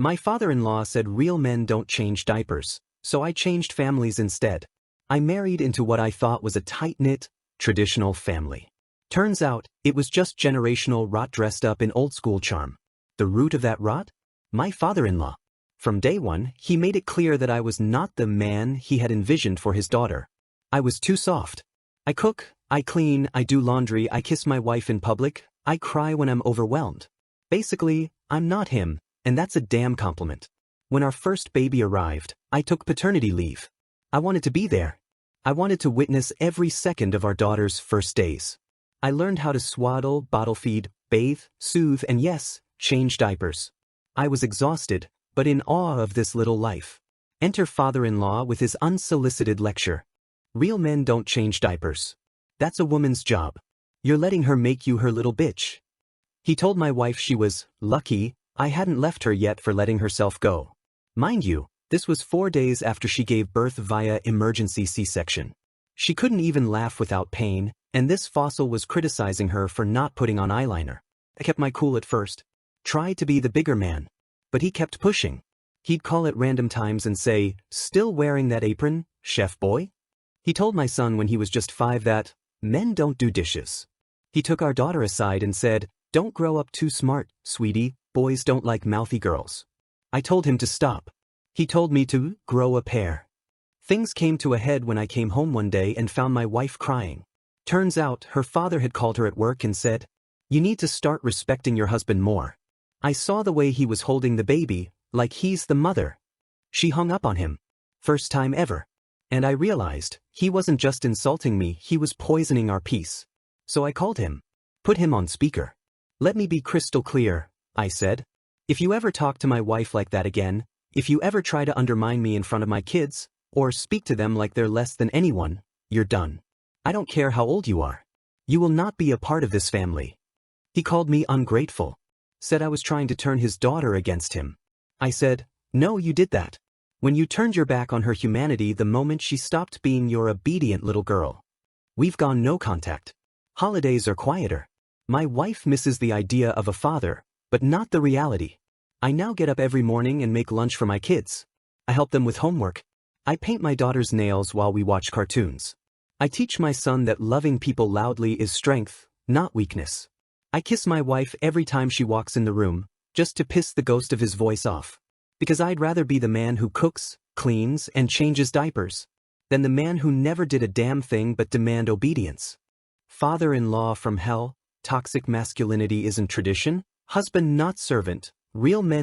My father-in-law said real men don't change diapers, so I changed families instead. I married into what I thought was a tight-knit, traditional family. Turns out, it was just generational rot dressed up in old-school charm. The root of that rot? My father-in-law. From day one, he made it clear that I was not the man he had envisioned for his daughter. I was too soft. I cook, I clean, I do laundry, I kiss my wife in public, I cry when I'm overwhelmed. Basically, I'm not him, and that's a damn compliment. When our first baby arrived, I took paternity leave. I wanted to be there. I wanted to witness every second of our daughter's first days. I learned how to swaddle, bottle feed, bathe, soothe, and yes, change diapers. I was exhausted, but in awe of this little life. Enter father-in-law with his unsolicited lecture. Real men don't change diapers. That's a woman's job. You're letting her make you her little bitch. He told my wife she was lucky I hadn't left her yet for letting herself go. Mind you, this was 4 days after she gave birth via emergency C-section. She couldn't even laugh without pain, and this fossil was criticizing her for not putting on eyeliner. I kept my cool at first. Tried to be the bigger man. But he kept pushing. He'd call at random times and say, "Still wearing that apron, chef boy?" He told my son when he was just 5 that men don't do dishes. He took our daughter aside and said, "Don't grow up too smart, sweetie, boys don't like mouthy girls." I told him to stop. He told me to grow a pair. Things came to a head when I came home one day and found my wife crying. Turns out her father had called her at work and said, "You need to start respecting your husband more." I saw the way he was holding the baby, like he's the mother. She hung up on him. First time ever. And I realized, he wasn't just insulting me, he was poisoning our peace. So I called him. Put him on speaker. "Let me be crystal clear," I said. "If you ever talk to my wife like that again, if you ever try to undermine me in front of my kids, or speak to them like they're less than anyone, you're done. I don't care how old you are. You will not be a part of this family." He called me ungrateful. Said I was trying to turn his daughter against him. I said, "No, you did that. When you turned your back on her humanity the moment she stopped being your obedient little girl. We've gone no contact. Holidays are quieter. My wife misses the idea of a father, but not the reality. I now get up every morning and make lunch for my kids. I help them with homework. I paint my daughter's nails while we watch cartoons. I teach my son that loving people loudly is strength, not weakness. I kiss my wife every time she walks in the room, just to piss the ghost of his voice off. Because I'd rather be the man who cooks, cleans, and changes diapers, than the man who never did a damn thing but demand obedience. Father-in-law from hell, toxic masculinity isn't tradition, husband not servant, real men